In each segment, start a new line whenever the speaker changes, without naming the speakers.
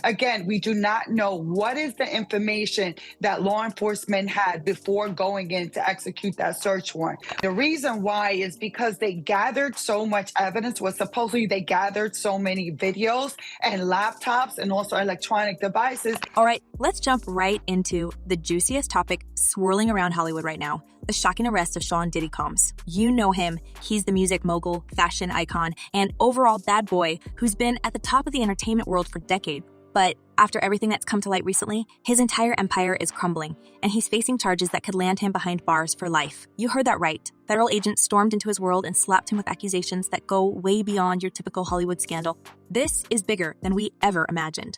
Again, we do not know what is the information that law enforcement had before going in to execute that search warrant. The reason why is because they gathered so much evidence, was supposedly they gathered so many videos and laptops and also electronic devices.
All right, let's jump right into the juiciest topic swirling around Hollywood right now: the shocking arrest of Sean Diddy Combs. You know him. He's the music mogul, fashion icon, and overall bad boy who's been at the top of the entertainment world for decades. But after everything that's come to light recently, his entire empire is crumbling, and he's facing charges that could land him behind bars for life. You heard that right. Federal agents stormed into his world and slapped him with accusations that go way beyond your typical Hollywood scandal. This is bigger than we ever imagined.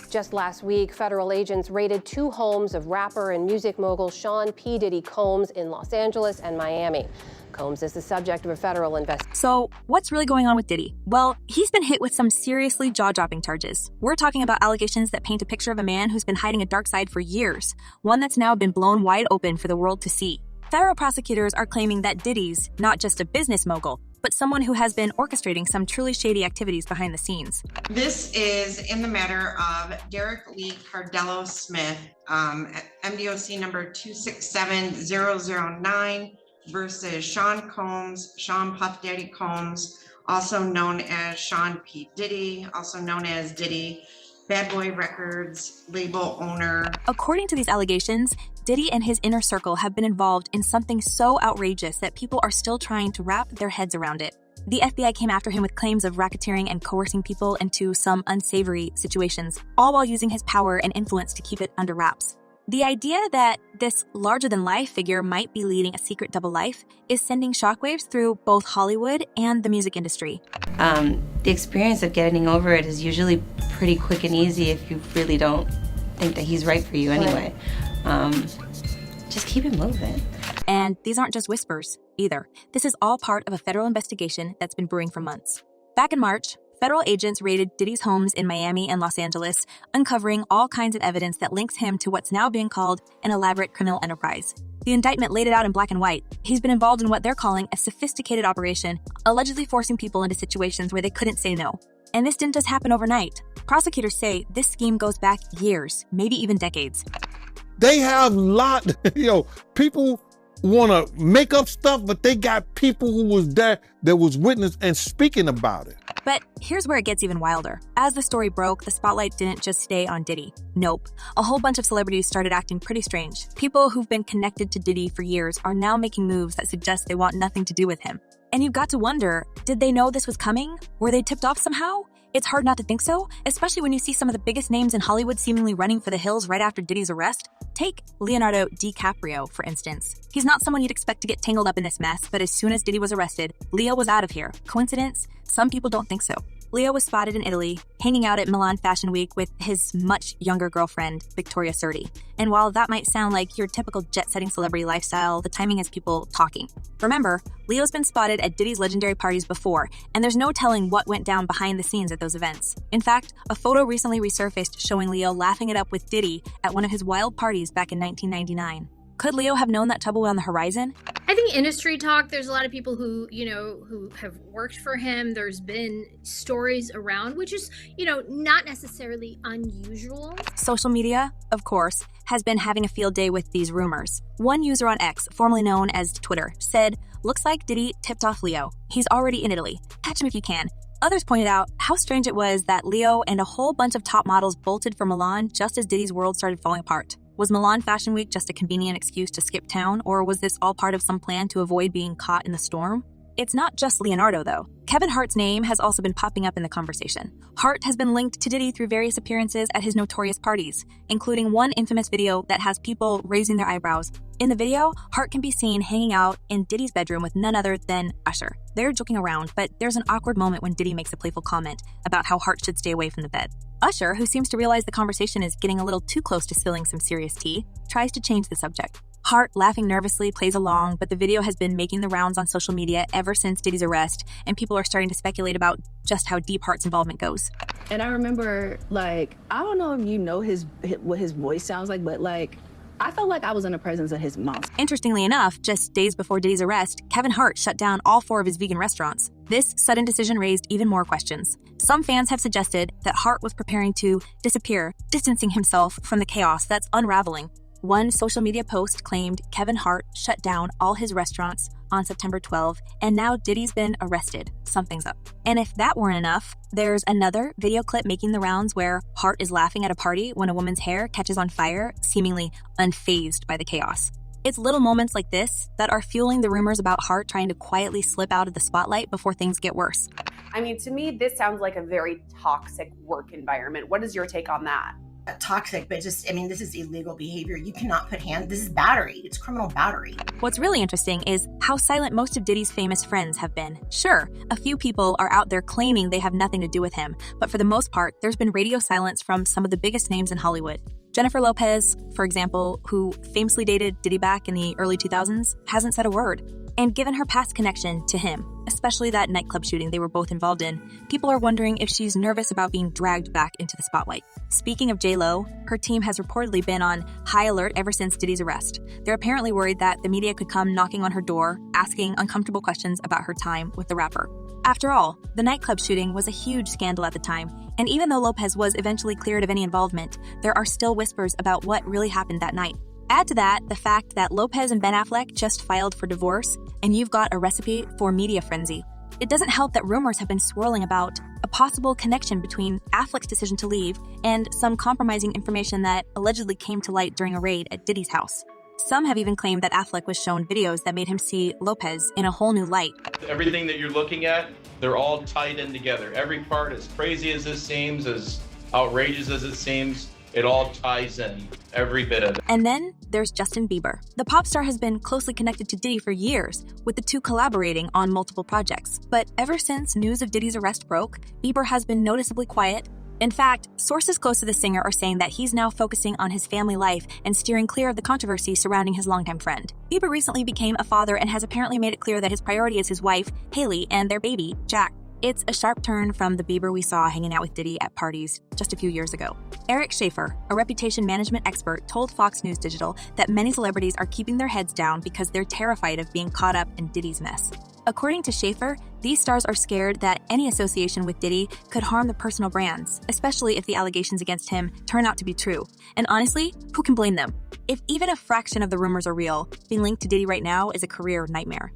Just last week, federal agents raided 2 homes of rapper and music mogul Sean P. Diddy Combs in Los Angeles and Miami. Combs is the subject of a federal investigation.
So, what's really going on with Diddy? Well, he's been hit with some seriously jaw-dropping charges. We're talking about allegations that paint a picture of a man who's been hiding a dark side for years, one that's now been blown wide open for the world to see. Federal prosecutors are claiming that Diddy's not just a business mogul, but someone who has been orchestrating some truly shady activities behind the scenes.
This is in the matter of Derek Lee Cardello Smith, MDOC number 267009, versus Sean Combs, Sean Puff Daddy Combs, also known as Sean P. Diddy, also known as Diddy, Bad Boy Records label owner.
According to these allegations, Diddy and his inner circle have been involved in something so outrageous that people are still trying to wrap their heads around it. The FBI came after him with claims of racketeering and coercing people into some unsavory situations, all while using his power and influence to keep it under wraps. The idea that this larger-than-life figure might be leading a secret double life is sending shockwaves through both Hollywood and the music industry.
The experience of getting over it is usually pretty quick and easy if you really don't think that he's right for you anyway. Just keep it moving.
And these aren't just whispers, either. This is all part of a federal investigation that's been brewing for months. Back in March, federal agents raided Diddy's homes in Miami and Los Angeles, uncovering all kinds of evidence that links him to what's now being called an elaborate criminal enterprise. The indictment laid it out in black and white. He's been involved in what they're calling a sophisticated operation, allegedly forcing people into situations where they couldn't say no. And this didn't just happen overnight. Prosecutors say this scheme goes back years, maybe even decades.
They have people want to make up stuff, but they got people who was there that was witness and speaking about it.
But here's where it gets even wilder. As the story broke, the spotlight didn't just stay on Diddy. Nope. A whole bunch of celebrities started acting pretty strange. People who've been connected to Diddy for years are now making moves that suggest they want nothing to do with him. And you've got to wonder, did they know this was coming? Were they tipped off somehow? It's hard not to think so, especially when you see some of the biggest names in Hollywood seemingly running for the hills right after Diddy's arrest. Take Leonardo DiCaprio, for instance. He's not someone you'd expect to get tangled up in this mess, but as soon as Diddy was arrested, Leo was out of here. Coincidence? Some people don't think so. Leo was spotted in Italy, hanging out at Milan Fashion Week with his much younger girlfriend, Victoria Surti. And while that might sound like your typical jet-setting celebrity lifestyle, the timing has people talking. Remember, Leo's been spotted at Diddy's legendary parties before, and there's no telling what went down behind the scenes at those events. In fact, a photo recently resurfaced showing Leo laughing it up with Diddy at one of his wild parties back in 1999. Could Leo have known that trouble on the horizon?
I think industry talk, there's a lot of people who have worked for him. There's been stories around, which is, not necessarily unusual.
Social media, of course, has been having a field day with these rumors. One user on X, formerly known as Twitter, said, "Looks like Diddy tipped off Leo. He's already in Italy. Catch him if you can." Others pointed out how strange it was that Leo and a whole bunch of top models bolted for Milan just as Diddy's world started falling apart. Was Milan Fashion Week just a convenient excuse to skip town, or was this all part of some plan to avoid being caught in the storm? It's not just Leonardo, though. Kevin Hart's name has also been popping up in the conversation. Hart has been linked to Diddy through various appearances at his notorious parties, including one infamous video that has people raising their eyebrows. In the video, Hart can be seen hanging out in Diddy's bedroom with none other than Usher. They're joking around, but there's an awkward moment when Diddy makes a playful comment about how Hart should stay away from the bed. Usher, who seems to realize the conversation is getting a little too close to spilling some serious tea, tries to change the subject. Hart, laughing nervously, plays along, but the video has been making the rounds on social media ever since Diddy's arrest, and people are starting to speculate about just how deep Hart's involvement goes.
And I remember, I don't know if you know what his voice sounds like, but I felt like I was in the presence of his mom.
Interestingly enough, just days before Diddy's arrest, Kevin Hart shut down all 4 of his vegan restaurants. This sudden decision raised even more questions. Some fans have suggested that Hart was preparing to disappear, distancing himself from the chaos that's unraveling. One social media post claimed Kevin Hart shut down all his restaurants on September 12, and now Diddy's been arrested. Something's up. And if that weren't enough, there's another video clip making the rounds where Hart is laughing at a party when a woman's hair catches on fire, seemingly unfazed by the chaos. It's little moments like this that are fueling the rumors about Hart trying to quietly slip out of the spotlight before things get worse.
I mean, to me, this sounds like a very toxic work environment. What is your take on that?
Toxic, but just, I mean, this is illegal behavior. You cannot put hands, this is battery. It's criminal battery.
What's really interesting is how silent most of Diddy's famous friends have been. Sure, a few people are out there claiming they have nothing to do with him, but for the most part, there's been radio silence from some of the biggest names in Hollywood. Jennifer Lopez, for example, who famously dated Diddy back in the early 2000s, hasn't said a word. And given her past connection to him, especially that nightclub shooting they were both involved in, people are wondering if she's nervous about being dragged back into the spotlight. Speaking of JLo, her team has reportedly been on high alert ever since Diddy's arrest. They're apparently worried that the media could come knocking on her door, asking uncomfortable questions about her time with the rapper. After all, the nightclub shooting was a huge scandal at the time, and even though Lopez was eventually cleared of any involvement, there are still whispers about what really happened that night. Add to that the fact that Lopez and Ben Affleck just filed for divorce, and you've got a recipe for media frenzy. It doesn't help that rumors have been swirling about a possible connection between Affleck's decision to leave and some compromising information that allegedly came to light during a raid at Diddy's house. Some have even claimed that Affleck was shown videos that made him see Lopez in a whole new light.
Everything that you're looking at, they're all tied in together. Every part, as crazy as this seems, as outrageous as it seems, it all ties in, every bit of it.
And then there's Justin Bieber. The pop star has been closely connected to Diddy for years, with the two collaborating on multiple projects. But ever since news of Diddy's arrest broke, Bieber has been noticeably quiet. In fact, sources close to the singer are saying that he's now focusing on his family life and steering clear of the controversy surrounding his longtime friend. Bieber recently became a father and has apparently made it clear that his priority is his wife, Hailey, and their baby, Jack. It's a sharp turn from the Bieber we saw hanging out with Diddy at parties just a few years ago. Eric Schaefer, a reputation management expert, told Fox News Digital that many celebrities are keeping their heads down because they're terrified of being caught up in Diddy's mess. According to Schaefer, these stars are scared that any association with Diddy could harm their personal brands, especially if the allegations against him turn out to be true. And honestly, who can blame them? If even a fraction of the rumors are real, being linked to Diddy right now is a career nightmare.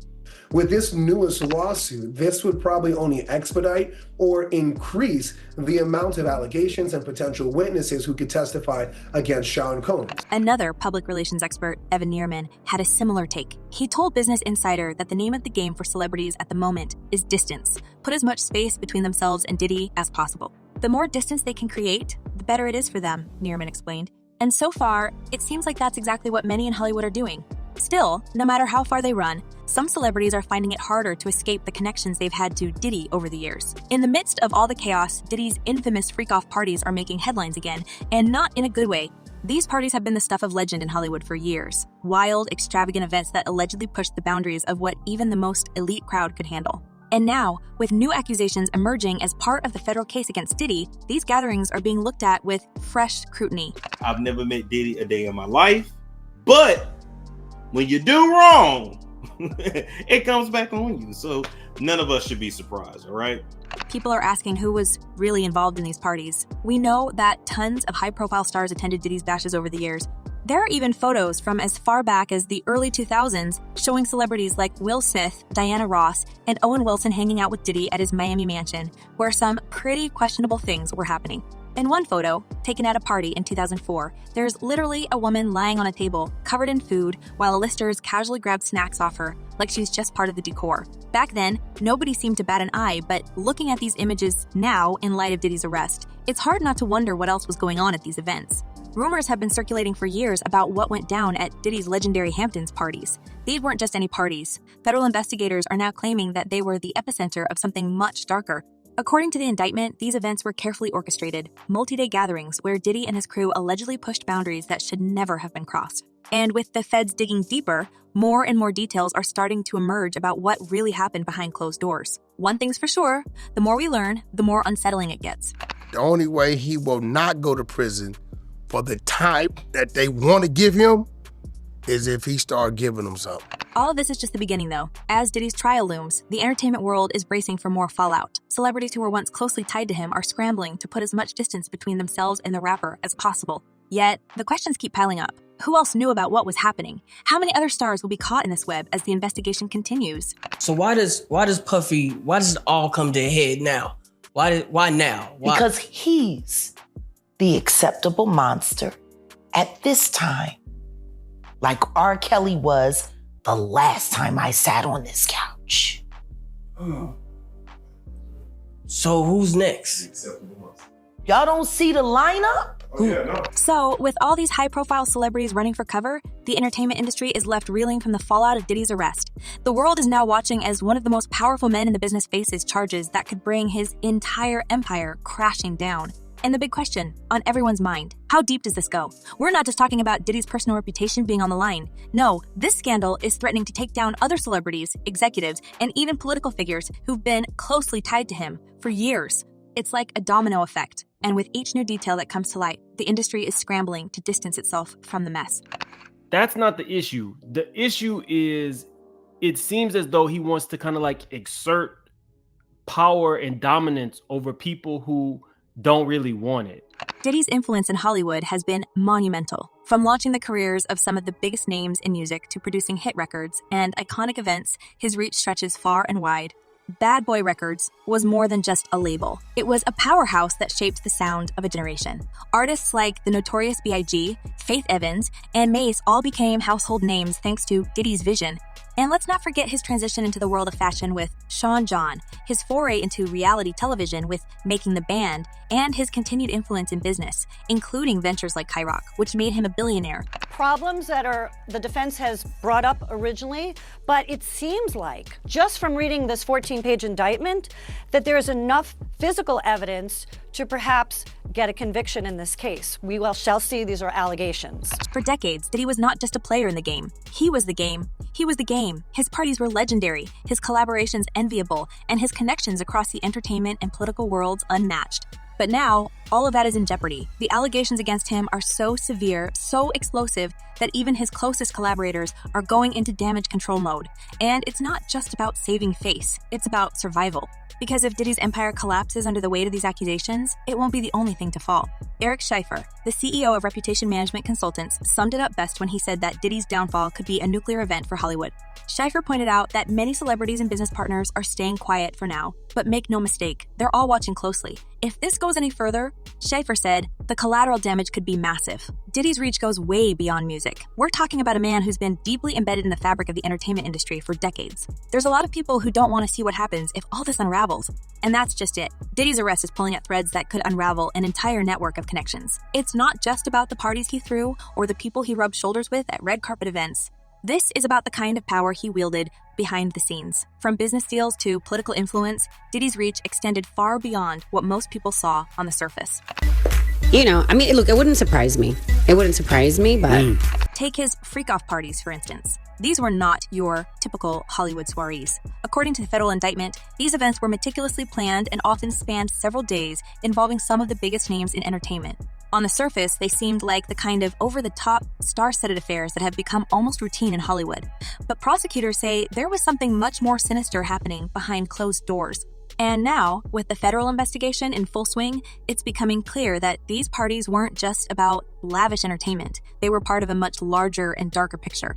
With this newest lawsuit, this would probably only expedite or increase the amount of allegations and potential witnesses who could testify against Sean Combs.
Another public relations expert, Evan Nierman, had a similar take. He told Business Insider that the name of the game for celebrities at the moment is distance. Put as much space between themselves and Diddy as possible. The more distance they can create, the better it is for them, Nierman explained. And so far, it seems like that's exactly what many in Hollywood are doing. Still, no matter how far they run, some celebrities are finding it harder to escape the connections they've had to Diddy over the years. In the midst of all the chaos, Diddy's infamous freak-off parties are making headlines again, and not in a good way. These parties have been the stuff of legend in Hollywood for years. Wild, extravagant events that allegedly pushed the boundaries of what even the most elite crowd could handle. And now, with new accusations emerging as part of the federal case against Diddy, these gatherings are being looked at with fresh scrutiny.
I've never met Diddy a day in my life, but when you do wrong, it comes back on you. So none of us should be surprised, all right?
People are asking who was really involved in these parties. We know that tons of high-profile stars attended Diddy's bashes over the years. There are even photos from as far back as the early 2000s showing celebrities like Will Smith, Diana Ross, and Owen Wilson hanging out with Diddy at his Miami mansion, where some pretty questionable things were happening. In one photo, taken at a party in 2004, there's literally a woman lying on a table, covered in food, while listers casually grab snacks off her, like she's just part of the decor. Back then, nobody seemed to bat an eye, but looking at these images now, in light of Diddy's arrest, it's hard not to wonder what else was going on at these events. Rumors have been circulating for years about what went down at Diddy's legendary Hamptons parties. These weren't just any parties. Federal investigators are now claiming that they were the epicenter of something much darker. According to the indictment, these events were carefully orchestrated, multi-day gatherings where Diddy and his crew allegedly pushed boundaries that should never have been crossed. And with the feds digging deeper, more and more details are starting to emerge about what really happened behind closed doors. One thing's for sure, the more we learn, the more unsettling it gets.
The only way he will not go to prison for the time that they want to give him is if he start giving them something.
All of this is just the beginning, though. As Diddy's trial looms, the entertainment world is bracing for more fallout. Celebrities who were once closely tied to him are scrambling to put as much distance between themselves and the rapper as possible. Yet, the questions keep piling up. Who else knew about what was happening? How many other stars will be caught in this web as the investigation continues?
So why does it all come to a head now? Why now? Why?
Because he's the acceptable monster at this time, like R. Kelly was the last time I sat on this couch.
So who's next?
Y'all don't see the lineup?
So, with all these high-profile celebrities running for cover, the entertainment industry is left reeling from the fallout of Diddy's arrest. The world is now watching as one of the most powerful men in the business faces charges that could bring his entire empire crashing down. And the big question on everyone's mind, how deep does this go? We're not just talking about Diddy's personal reputation being on the line. No, this scandal is threatening to take down other celebrities, executives, and even political figures who've been closely tied to him for years. It's like a domino effect. And with each new detail that comes to light, the industry is scrambling to distance itself from the mess.
That's not the issue. The issue is it seems as though he wants to kind of like exert power and dominance over people who don't really want it.
Diddy's influence in Hollywood has been monumental, from launching the careers of some of the biggest names in music to producing hit records and iconic events. His reach stretches far and wide. Bad Boy Records was more than just a label. It was a powerhouse that shaped the sound of a generation. Artists like the Notorious B.I.G., Faith Evans, and Mace all became household names thanks to Diddy's vision. And let's not forget his transition into the world of fashion with Sean John, his foray into reality television with Making the Band, and his continued influence in business, including ventures like Kyrock, which made him a billionaire.
Problems that the defense has brought up originally, but it seems like, just from reading this 14-page indictment, that there's enough physical evidence to perhaps get a conviction in this case. We shall see. These are allegations.
For decades, Diddy was not just a player in the game. He was the game. He was the game. His parties were legendary, his collaborations enviable, and his connections across the entertainment and political worlds unmatched. But now, all of that is in jeopardy. The allegations against him are so severe, so explosive, that even his closest collaborators are going into damage control mode. And it's not just about saving face, it's about survival. Because if Diddy's empire collapses under the weight of these accusations, it won't be the only thing to fall. Eric Schleifer, the CEO of Reputation Management Consultants, summed it up best when he said that Diddy's downfall could be a nuclear event for Hollywood. Schleifer pointed out that many celebrities and business partners are staying quiet for now, but make no mistake, they're all watching closely. If this goes any further, Schleifer said, the collateral damage could be massive. Diddy's reach goes way beyond music. We're talking about a man who's been deeply embedded in the fabric of the entertainment industry for decades. There's a lot of people who don't want to see what happens if all this unravels. And that's just it. Diddy's arrest is pulling at threads that could unravel an entire network of connections. It's not just about the parties he threw or the people he rubbed shoulders with at red carpet events. This is about the kind of power he wielded behind the scenes. From business deals to political influence, Diddy's reach extended far beyond what most people saw on the surface.
You know, I mean, look, it wouldn't surprise me. It wouldn't surprise me, but...
Take his freak-off parties, for instance. These were not your typical Hollywood soirees. According to the federal indictment, these events were meticulously planned and often spanned several days, involving some of the biggest names in entertainment. On the surface, they seemed like the kind of over-the-top, star-studded affairs that have become almost routine in Hollywood. But prosecutors say there was something much more sinister happening behind closed doors. And now, with the federal investigation in full swing, it's becoming clear that these parties weren't just about lavish entertainment. They were part of a much larger and darker picture.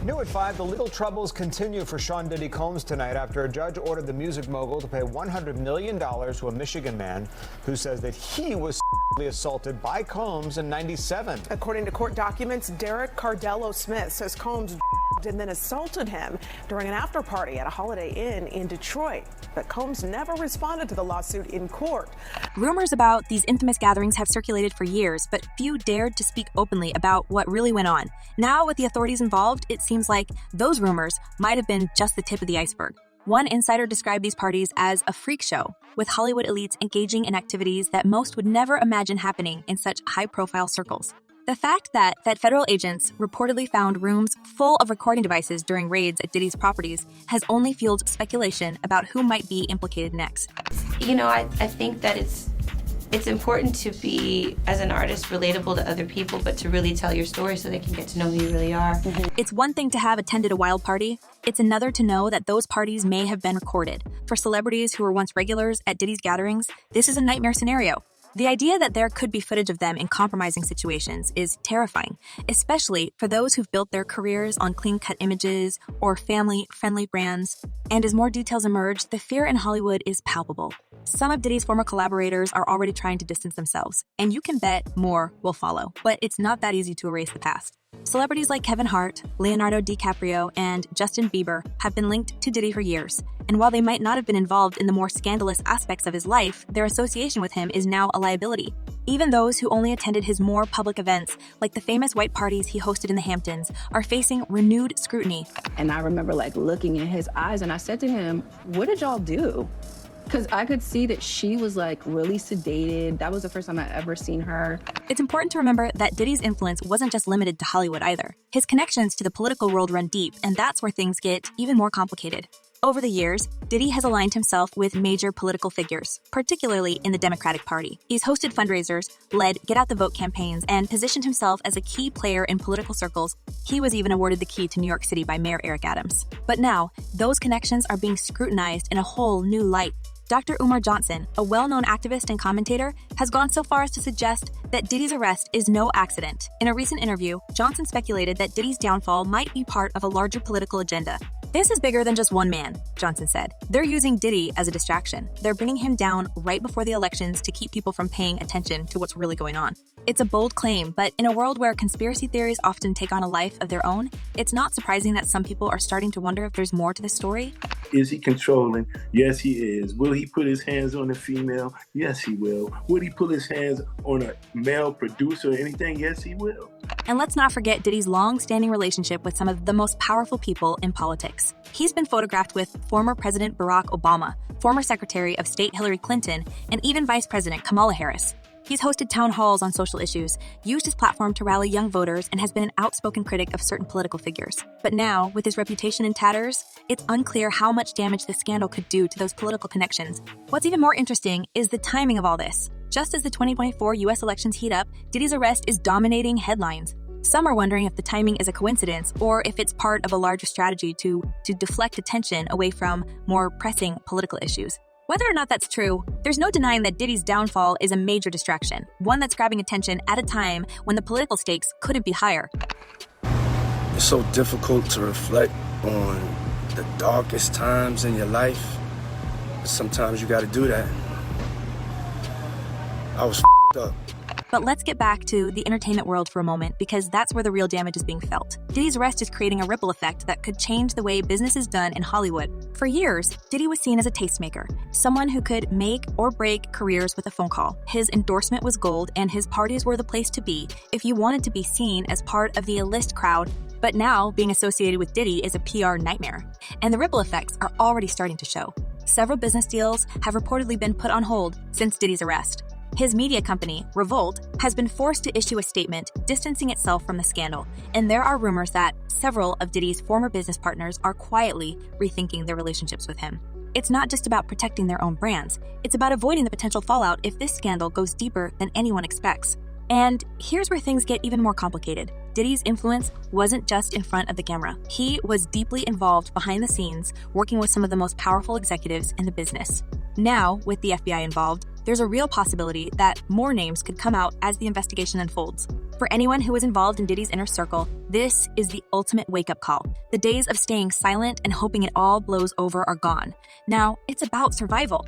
New at 5, the legal troubles continue for Sean Diddy Combs tonight after a judge ordered the music mogul to pay $100 million to a Michigan man who says that he was assaulted by Combs in '97.
According to court documents, Derek Cardello Smith says Combs and then assaulted him during an after party at a Holiday Inn in Detroit. But Combs never responded to the lawsuit in court.
Rumors about these infamous gatherings have circulated for years, but few dared to speak openly about what really went on. Now, with the authorities involved, it seems like those rumors might have been just the tip of the iceberg. One insider described these parties as a freak show, with Hollywood elites engaging in activities that most would never imagine happening in such high-profile circles. The fact that federal agents reportedly found rooms full of recording devices during raids at Diddy's properties has only fueled speculation about who might be implicated next.
You know, I think that it's It's important to be, as an artist, relatable to other people, but to really tell your story so they can get to know who you really are.
It's one thing to have attended a wild party. It's another to know that those parties may have been recorded. For celebrities who were once regulars at Diddy's gatherings, this is a nightmare scenario. The idea that there could be footage of them in compromising situations is terrifying, especially for those who've built their careers on clean-cut images or family-friendly brands. And as more details emerge, the fear in Hollywood is palpable. Some of Diddy's former collaborators are already trying to distance themselves, and you can bet more will follow. But it's not that easy to erase the past. Celebrities like Kevin Hart, Leonardo DiCaprio, and Justin Bieber have been linked to Diddy for years. And while they might not have been involved in the more scandalous aspects of his life, their association with him is now a liability. Even those who only attended his more public events, like the famous white parties he hosted in the Hamptons, are facing renewed scrutiny.
And I remember looking in his eyes and I said to him, what did y'all do? Because I could see that she was really sedated. That was the first time I ever seen her.
It's important to remember that Diddy's influence wasn't just limited to Hollywood either. His connections to the political world run deep, and that's where things get even more complicated. Over the years, Diddy has aligned himself with major political figures, particularly in the Democratic Party. He's hosted fundraisers, led Get Out the Vote campaigns, and positioned himself as a key player in political circles. He was even awarded the key to New York City by Mayor Eric Adams. But now, those connections are being scrutinized in a whole new light. Dr. Umar Johnson, a well-known activist and commentator, has gone so far as to suggest that Diddy's arrest is no accident. In a recent interview, Johnson speculated that Diddy's downfall might be part of a larger political agenda. This is bigger than just one man, Johnson said. They're using Diddy as a distraction. They're bringing him down right before the elections to keep people from paying attention to what's really going on. It's a bold claim, but in a world where conspiracy theories often take on a life of their own, it's not surprising that some people are starting to wonder if there's more to this story.
Is he controlling? Yes, he is. Will he put his hands on a female? Yes, he will. Would he put his hands on a male producer or anything? Yes, he will.
And let's not forget Diddy's long-standing relationship with some of the most powerful people in politics. He's been photographed with former President Barack Obama, former Secretary of State Hillary Clinton, and even Vice President Kamala Harris. He's hosted town halls on social issues, used his platform to rally young voters, and has been an outspoken critic of certain political figures. But now, with his reputation in tatters, it's unclear how much damage this scandal could do to those political connections. What's even more interesting is the timing of all this. Just as the 2024 U.S. elections heat up, Diddy's arrest is dominating headlines. Some are wondering if the timing is a coincidence or if it's part of a larger strategy to deflect attention away from more pressing political issues. Whether or not that's true, there's no denying that Diddy's downfall is a major distraction, one that's grabbing attention at a time when the political stakes couldn't be higher.
It's so difficult to reflect on the darkest times in your life. Sometimes you gotta do that. I was up.
But let's get back to the entertainment world for a moment, because that's where the real damage is being felt. Diddy's arrest is creating a ripple effect that could change the way business is done in Hollywood. For years, Diddy was seen as a tastemaker, someone who could make or break careers with a phone call. His endorsement was gold, and his parties were the place to be if you wanted to be seen as part of the A-list crowd. But now, being associated with Diddy is a PR nightmare, and the ripple effects are already starting to show. Several business deals have reportedly been put on hold since Diddy's arrest. His media company, Revolt, has been forced to issue a statement distancing itself from the scandal, and there are rumors that several of Diddy's former business partners are quietly rethinking their relationships with him. It's not just about protecting their own brands, it's about avoiding the potential fallout if this scandal goes deeper than anyone expects. And here's where things get even more complicated. Diddy's influence wasn't just in front of the camera. He was deeply involved behind the scenes, working with some of the most powerful executives in the business. Now, with the FBI involved, there's a real possibility that more names could come out as the investigation unfolds. For anyone who is involved in Diddy's inner circle, this is the ultimate wake-up call. The days of staying silent and hoping it all blows over are gone. Now, it's about survival.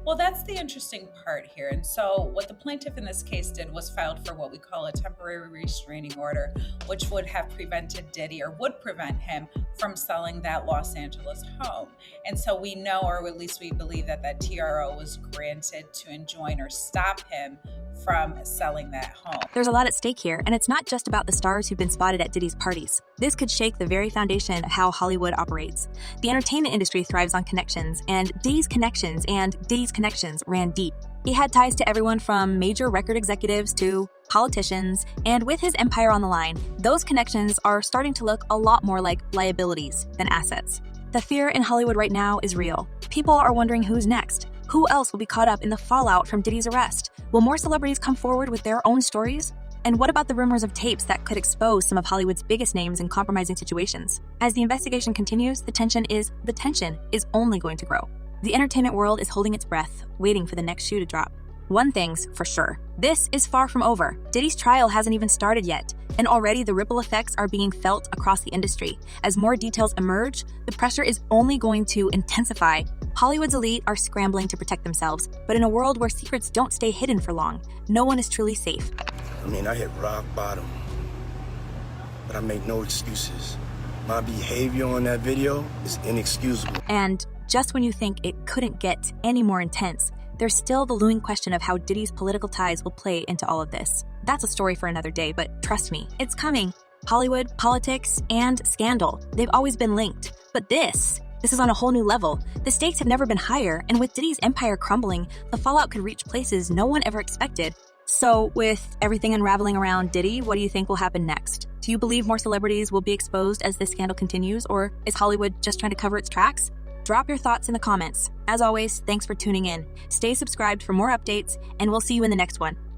Well, that's the interesting part here. And so what the plaintiff in this case did was filed for what we call a temporary restraining order, which would have prevented Diddy, or would prevent him from selling that Los Angeles home. And so we know, or at least we believe, that that TRO was granted to enjoin or stop him from selling that home.
There's a lot at stake here, and it's not just about the stars who've been spotted at Diddy's parties. This could shake the very foundation of how Hollywood operates. The entertainment industry thrives on connections, and Diddy's connections ran deep. He had ties to everyone from major record executives to politicians, and with his empire on the line, those connections are starting to look a lot more like liabilities than assets. The fear in Hollywood right now is real. People are wondering who's next. Who else will be caught up in the fallout from Diddy's arrest? Will more celebrities come forward with their own stories? And what about the rumors of tapes that could expose some of Hollywood's biggest names in compromising situations? As the investigation continues, the tension is only going to grow. The entertainment world is holding its breath, waiting for the next shoe to drop. One thing's for sure, this is far from over. Diddy's trial hasn't even started yet, and already the ripple effects are being felt across the industry. As more details emerge, the pressure is only going to intensify. Hollywood's elite are scrambling to protect themselves, but in a world where secrets don't stay hidden for long, no one is truly safe.
I mean, I hit rock bottom, but I make no excuses. My behavior on that video is inexcusable.
And just when you think it couldn't get any more intense, there's still the looming question of how Diddy's political ties will play into all of this. That's a story for another day, but trust me, it's coming. Hollywood, politics, and scandal, they've always been linked. But this is on a whole new level. The stakes have never been higher, and with Diddy's empire crumbling, the fallout could reach places no one ever expected. So, with everything unraveling around Diddy, what do you think will happen next? Do you believe more celebrities will be exposed as this scandal continues, or is Hollywood just trying to cover its tracks? Drop your thoughts in the comments. As always, thanks for tuning in. Stay subscribed for more updates, and we'll see you in the next one.